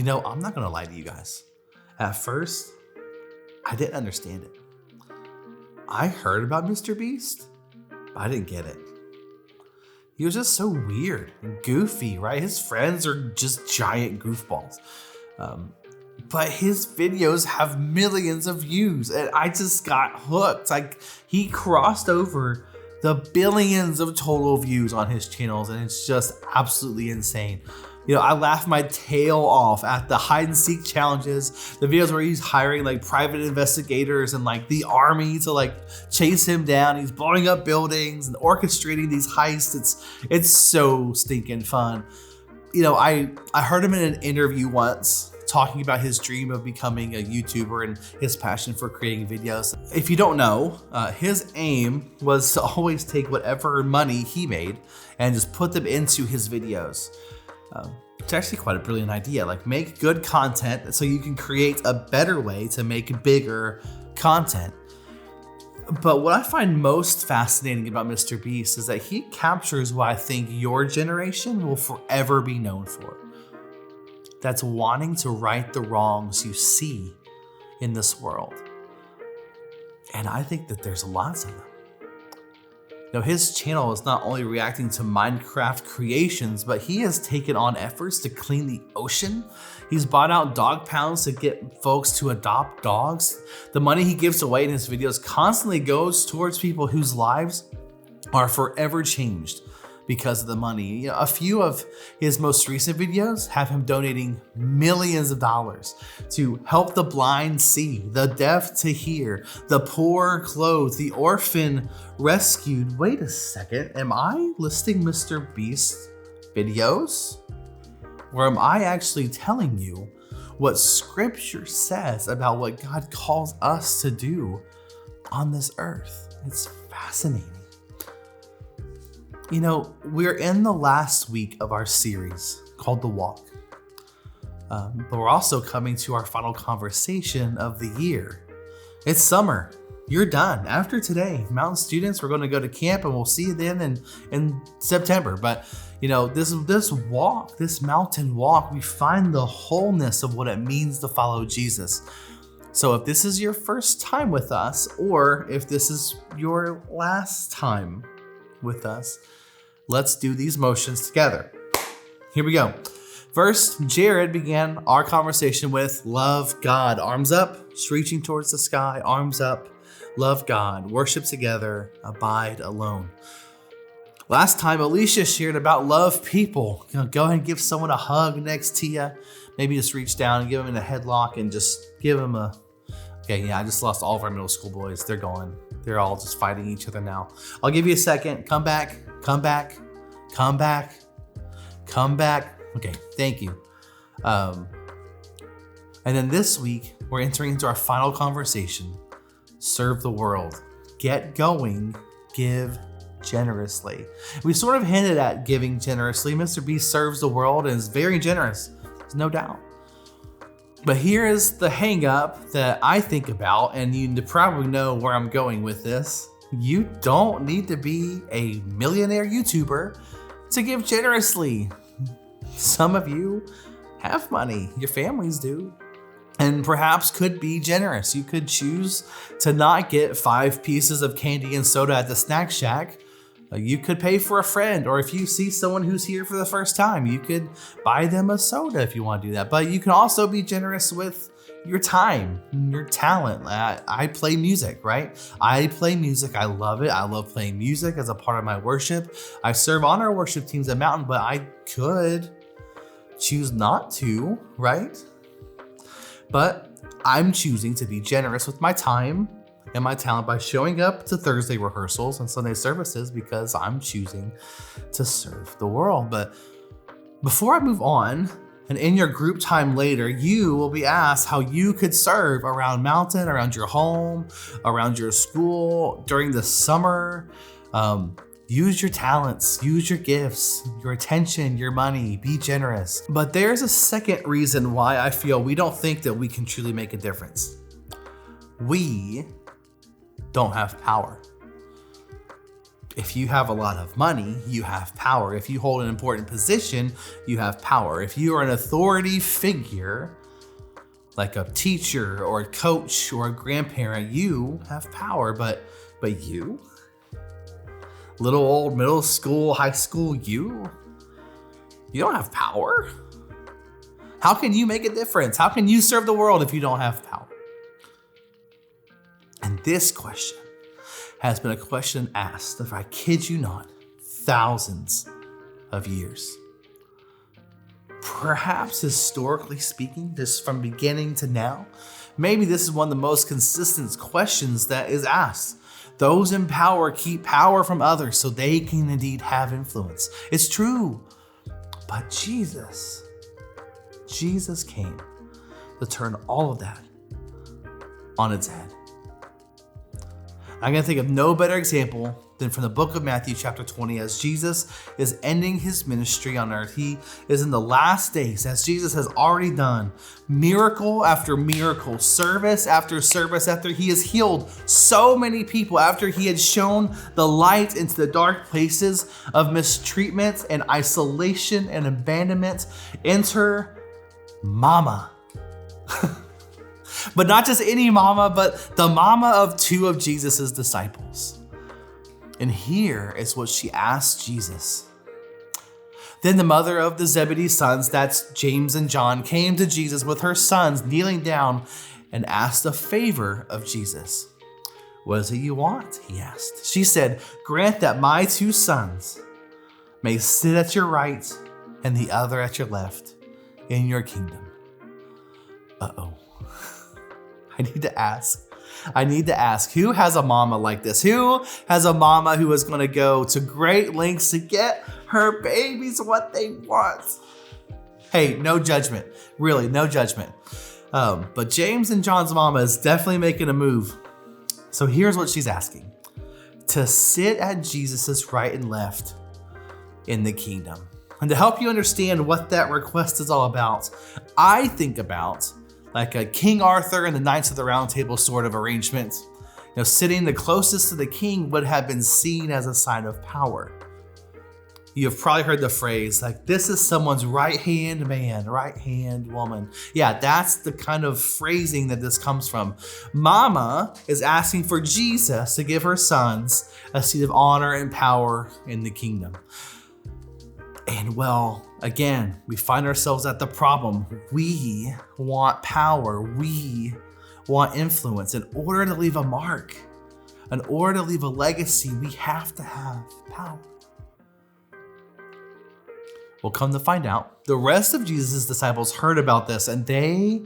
I'm not gonna lie to you guys. At first, I didn't understand it. I heard about Mr. Beast, but I didn't get it. He was just so weird and goofy, right? His friends are just giant goofballs. But his videos have millions of views, and I just got hooked. Like, he crossed over the billions of total views on his channels, and it's just absolutely insane. I laughed my tail off at the hide and seek challenges, the videos where he's hiring like private investigators and like the army to like chase him down. He's blowing up buildings and orchestrating these heists. It's so stinking fun. I heard him in an interview once talking about his dream of becoming a YouTuber and his passion for creating videos. If you don't know, his aim was to always take whatever money he made and just put them into his videos. It's actually quite a brilliant idea. Like, make good content so you can create a better way to make bigger content. But what I find most fascinating about Mr. Beast is that he captures what I think your generation will forever be known for. That's wanting to right the wrongs you see in this world. And I think that there's lots of them. His channel is not only reacting to Minecraft creations, but he has taken on efforts to clean the ocean. He's bought out dog pounds to get folks to adopt dogs. The money he gives away in his videos constantly goes towards people whose lives are forever changed because of the money. A few of his most recent videos have him donating millions of dollars to help the blind see, the deaf to hear, the poor clothed, the orphan rescued. Wait a second, am I listing Mr. Beast videos? Or am I actually telling you what scripture says about what God calls us to do on this earth? It's fascinating. We're in the last week of our series called The Walk. But we're also coming to our final conversation of the year. It's summer. You're done. After today, mountain students, we're going to go to camp and we'll see you then in September. But, this walk, this mountain walk, we find the wholeness of what it means to follow Jesus. So if this is your first time with us, or if this is your last time with us, let's do these motions together. Here we go. First, Jared began our conversation with love God. Arms up, just reaching towards the sky. Arms up, love God, worship together, abide alone. Last time, Alicia shared about love people. Go ahead and give someone a hug next to you. Maybe just reach down and give them a headlock and just give them a... Okay, yeah, I just lost all of our middle school boys. They're gone. They're all just fighting each other now. I'll give you a second. Come back. Okay, thank you. And then this week, we're entering into our final conversation. Serve the world. Get going. Give generously. We sort of hinted at giving generously. Mr. Beast serves the world and is very generous. There's no doubt. But here is the hang up that I think about, and you probably know where I'm going with this. You don't need to be a millionaire YouTuber to give generously. Some of you have money, your families do, and perhaps could be generous. You could choose to not get 5 pieces of candy and soda at the snack shack. You could pay for a friend, or if you see someone who's here for the first time, you could buy them a soda if you want to do that. But you can also be generous with your time, your talent. I play music, right? I play music. I love it. I love playing music as a part of my worship. I serve on our worship teams at Mountain, but I could choose not to, right? But I'm choosing to be generous with my time and my talent by showing up to Thursday rehearsals and Sunday services because I'm choosing to serve the world. But before I move on, and in your group time later, you will be asked how you could serve around Mountain, around your home, around your school, during the summer. Use your talents, use your gifts, your attention, your money, be generous. But there's a second reason why I feel we don't think that we can truly make a difference. We don't have power. If you have a lot of money, you have power. If you hold an important position, you have power. If you are an authority figure, like a teacher or a coach or a grandparent, you have power. But you, little old middle school, high school, you don't have power. How can you make a difference? How can you serve the world if you don't have power? And this question has been a question asked, if I kid you not, thousands of years. Perhaps historically speaking, just from beginning to now, maybe this is one of the most consistent questions that is asked. Those in power keep power from others so they can indeed have influence. It's true. But Jesus came to turn all of that on its head. I'm going to think of no better example than from the book of Matthew chapter 20, as Jesus is ending his ministry on earth. He is in the last days, as Jesus has already done miracle after miracle, service after service, after he has healed so many people, after he had shown the light into the dark places of mistreatment and isolation and abandonment. Enter Mama. But not just any mama, but the mama of two of Jesus's disciples. And here is what she asked Jesus. Then the mother of the Zebedee sons, that's James and John, came to Jesus with her sons, kneeling down, and asked a favor of Jesus. What is it you want? He asked. She said, grant that my two sons may sit at your right and the other at your left in your kingdom. Uh-oh. I need to ask, who has a mama like this? Who has a mama who is going to go to great lengths to get her babies what they want? Hey, no judgment. Really, no judgment. But James and John's mama is definitely making a move. So here's what she's asking. To sit at Jesus's right and left in the kingdom. And to help you understand what that request is all about, I think about like a King Arthur and the Knights of the Round Table sort of arrangement. You know, sitting the closest to the king would have been seen as a sign of power. You've probably heard the phrase, like, this is someone's right-hand man, right-hand woman. Yeah, that's the kind of phrasing that this comes from. Mama is asking for Jesus to give her sons a seat of honor and power in the kingdom. And well, again, we find ourselves at the problem. We want power. We want influence. In order to leave a mark, in order to leave a legacy, we have to have power. Well, come to find out, the rest of Jesus' disciples heard about this and they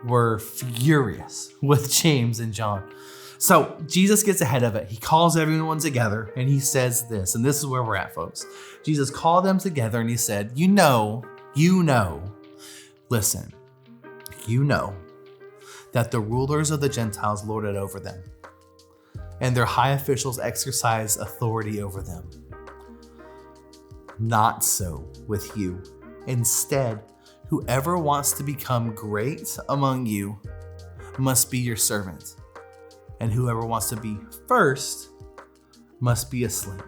were furious with James and John. So Jesus gets ahead of it. He calls everyone together and he says this, and this is where we're at, folks. Jesus called them together and he said, you know that the rulers of the Gentiles lord it over them, and their high officials exercise authority over them. Not so with you. Instead, whoever wants to become great among you must be your servant. And whoever wants to be first must be a slave.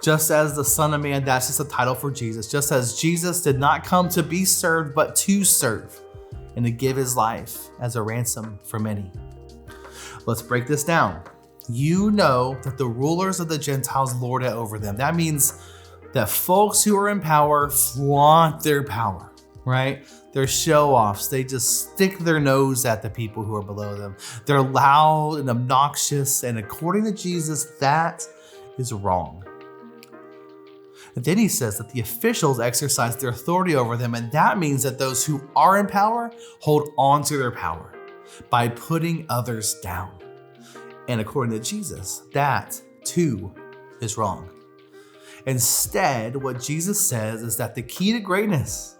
Just as the Son of Man, that's just a title for Jesus. Just as Jesus did not come to be served, but to serve and to give his life as a ransom for many. Let's break this down. You know that the rulers of the Gentiles lord it over them. That means that folks who are in power flaunt their power, right? They're show-offs. They just stick their nose at the people who are below them. They're loud and obnoxious, and according to Jesus, that is wrong. And then he says that the officials exercise their authority over them, and that means that those who are in power hold on to their power by putting others down. And according to Jesus, that too is wrong. Instead, what Jesus says is that the key to greatness,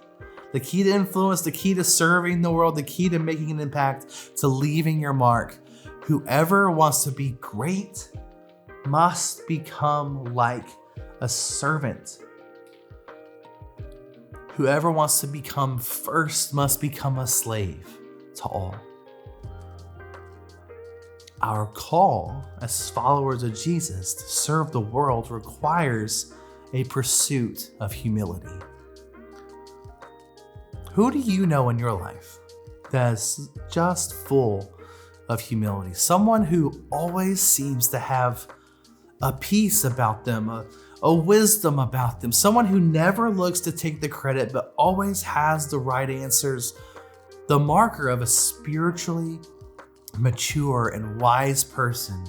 the key to influence, the key to serving the world, the key to making an impact, to leaving your mark, whoever wants to be great must become like a servant. Whoever wants to become first must become a slave to all. Our call as followers of Jesus to serve the world requires a pursuit of humility. Who do you know in your life that's just full of humility? Someone who always seems to have a peace about them, a wisdom about them, someone who never looks to take the credit but always has the right answers. The marker of a spiritually mature and wise person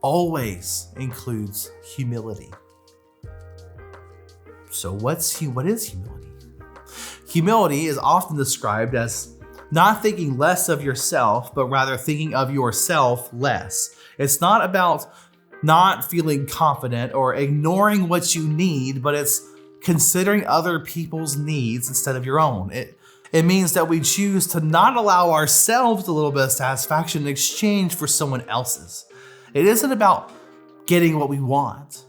always includes humility. So what is humility? Humility is often described as not thinking less of yourself, but rather thinking of yourself less. It's not about not feeling confident or ignoring what you need, but it's considering other people's needs instead of your own. It means that we choose to not allow ourselves a little bit of satisfaction in exchange for someone else's. It isn't about getting what we want,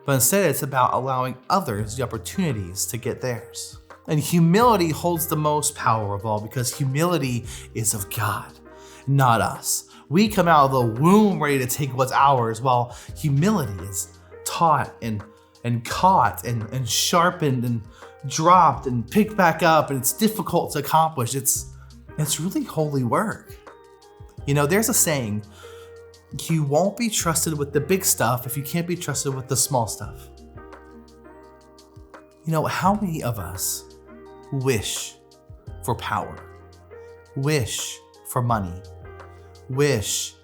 but instead it's about allowing others the opportunities to get theirs. And humility holds the most power of all because humility is of God, not us. We come out of the womb ready to take what's ours, while humility is taught and caught and sharpened and dropped and picked back up, and it's difficult to accomplish. It's really holy work. You know, there's a saying, you won't be trusted with the big stuff if you can't be trusted with the small stuff. You know, how many of us wish for power, wish for money, wish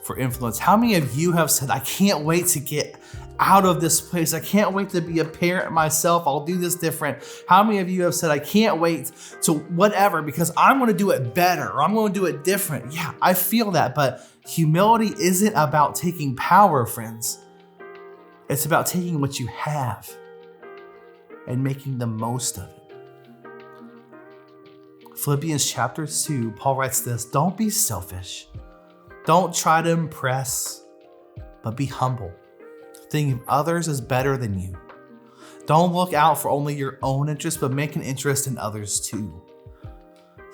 for influence? How many of you have said, I can't wait to get out of this place. I can't wait to be a parent myself. I'll do this different. How many of you have said, I can't wait to whatever because I'm going to do it better or I'm going to do it different? Yeah, I feel that, but humility isn't about taking power, friends. It's about taking what you have and making the most of it. Philippians chapter 2, Paul writes this, don't be selfish. Don't try to impress, but be humble. Thinking of others as better than you. Don't look out for only your own interest, but make an interest in others too.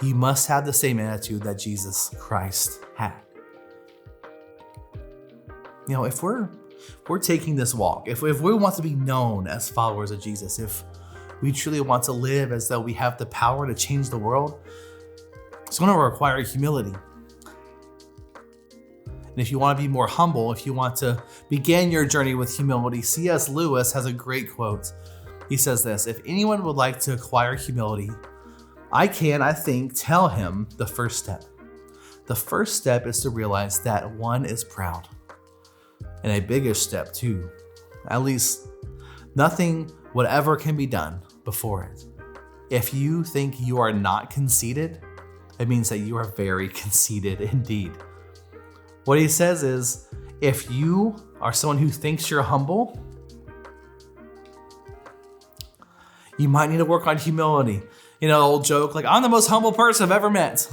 You must have the same attitude that Jesus Christ had. You know, if we're taking this walk, if we want to be known as followers of Jesus, if we truly want to live as though we have the power to change the world, it's going to require humility. And if you want to be more humble, if you want to begin your journey with humility, C.S. Lewis has a great quote. He says this, if anyone would like to acquire humility, I think, tell him the first step. The first step is to realize that one is proud. And a bigger step too. At least nothing whatever can be done before it. If you think you are not conceited, it means that you are very conceited indeed. What he says is, if you are someone who thinks you're humble, you might need to work on humility. You know, old joke, like, I'm the most humble person I've ever met.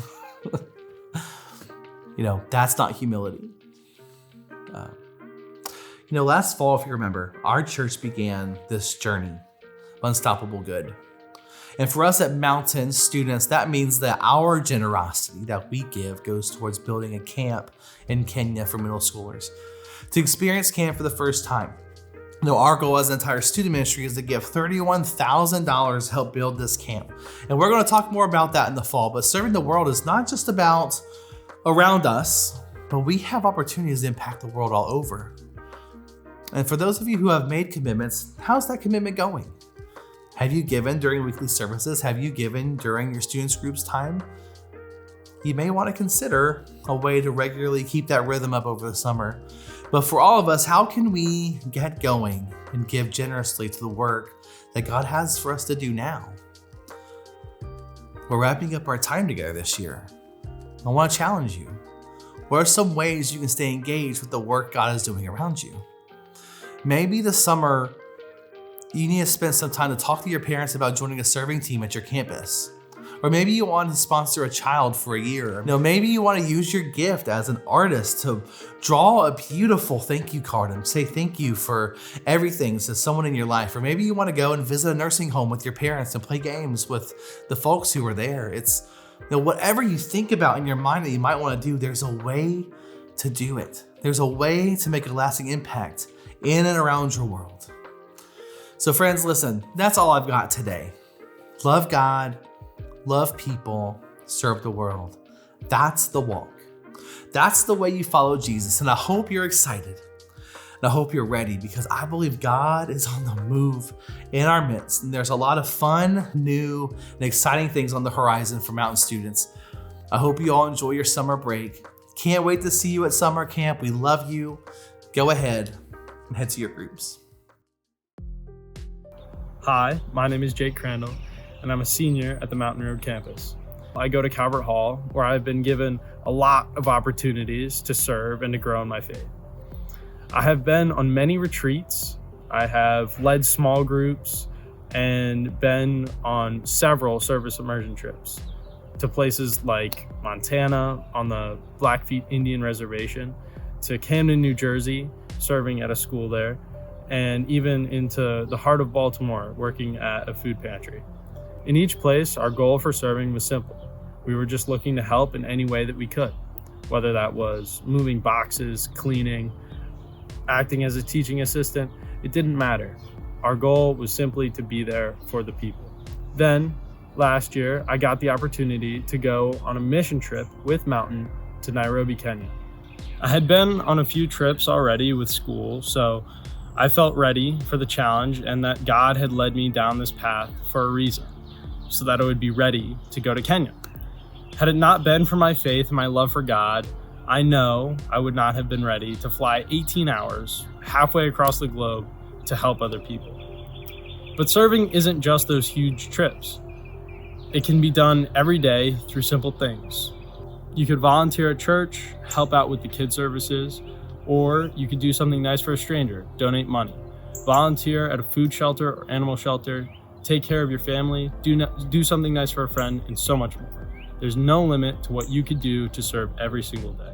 You know, that's not humility. Last fall, if you remember, our church began this journey of unstoppable good. And for us at Mountain students, that means that our generosity that we give goes towards building a camp in Kenya for middle schoolers to experience camp for the first time. Our goal as an entire student ministry is to give $31,000 to help build this camp. And we're going to talk more about that in the fall, but serving the world is not just about around us, but we have opportunities to impact the world all over. And for those of you who have made commitments, how's that commitment going? Have you given during weekly services? Have you given during your students groups time? You may want to consider a way to regularly keep that rhythm up over the summer. But for all of us, how can we get going and give generously to the work that God has for us to do now? We're wrapping up our time together this year. I want to challenge you. What are some ways you can stay engaged with the work God is doing around you? Maybe this summer, you need to spend some time to talk to your parents about joining a serving team at your campus. Or maybe you want to sponsor a child for a year. Maybe you want to use your gift as an artist to draw a beautiful thank you card and say thank you for everything to someone in your life. Or maybe you want to go and visit a nursing home with your parents and play games with the folks who are there. It's whatever you think about in your mind that you might want to do, there's a way to do it. There's a way to make a lasting impact in and around your world. So friends, listen, that's all I've got today. Love God, love people, serve the world. That's the walk. That's the way you follow Jesus. And I hope you're excited. And I hope you're ready, because I believe God is on the move in our midst. And there's a lot of fun, new, and exciting things on the horizon for Mountain students. I hope you all enjoy your summer break. Can't wait to see you at summer camp. We love you. Go ahead and head to your groups. Hi, my name is Jake Crandall, and I'm a senior at the Mountain Road campus. I go to Calvert Hall, where I've been given a lot of opportunities to serve and to grow in my faith. I have been on many retreats. I have led small groups and been on several service immersion trips to places like Montana on the Blackfeet Indian Reservation, to Camden, New Jersey, serving at a school there, and even into the heart of Baltimore, working at a food pantry. In each place, our goal for serving was simple. We were just looking to help in any way that we could, whether that was moving boxes, cleaning, acting as a teaching assistant. It didn't matter. Our goal was simply to be there for the people. Then, last year, I got the opportunity to go on a mission trip with Mountain to Nairobi, Kenya. I had been on a few trips already with school, so I felt ready for the challenge, and that God had led me down this path for a reason, so that I would be ready to go to Kenya. Had it not been for my faith and my love for God, I know I would not have been ready to fly 18 hours halfway across the globe to help other people. But serving isn't just those huge trips. It can be done every day through simple things. You could volunteer at church, help out with the kids services, or you could do something nice for a stranger, donate money, volunteer at a food shelter or animal shelter, take care of your family, do something nice for a friend, and so much more. There's no limit to what you could do to serve every single day.